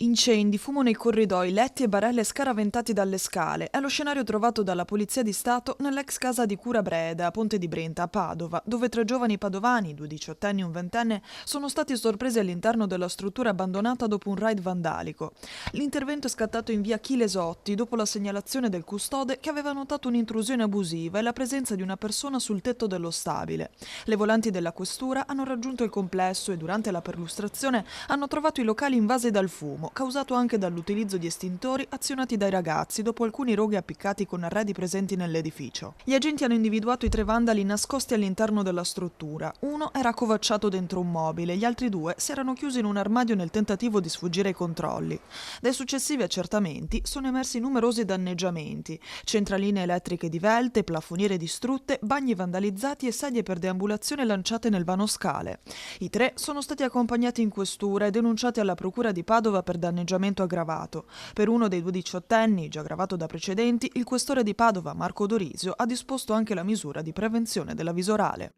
Incendi, fumo nei corridoi, letti e barelle scaraventati dalle scale. È lo scenario trovato dalla Polizia di Stato nell'ex casa di Cura Breda, a Ponte di Brenta, a Padova, dove tre giovani padovani, due diciottenni e un ventenne, sono stati sorpresi all'interno della struttura abbandonata dopo un raid vandalico. L'intervento è scattato in via Chilesotti dopo la segnalazione del custode che aveva notato un'intrusione abusiva e la presenza di una persona sul tetto dello stabile. Le volanti della questura hanno raggiunto il complesso e durante la perlustrazione hanno trovato i locali invasi dal fumo, causato anche dall'utilizzo di estintori azionati dai ragazzi dopo alcuni roghi appiccati con arredi presenti nell'edificio. Gli agenti hanno individuato i tre vandali nascosti all'interno della struttura. Uno era accovacciato dentro un mobile, gli altri due si erano chiusi in un armadio nel tentativo di sfuggire ai controlli. Dai successivi accertamenti sono emersi numerosi danneggiamenti: centraline elettriche divelte, plafoniere distrutte, bagni vandalizzati e sedie per deambulazione lanciate nel vano scale. I tre sono stati accompagnati in questura e denunciati alla Procura di Padova per danneggiamento aggravato. Per uno dei due diciottenni, già aggravato da precedenti, il questore di Padova, Marco Dorisio, ha disposto anche la misura di prevenzione dell'avviso orale.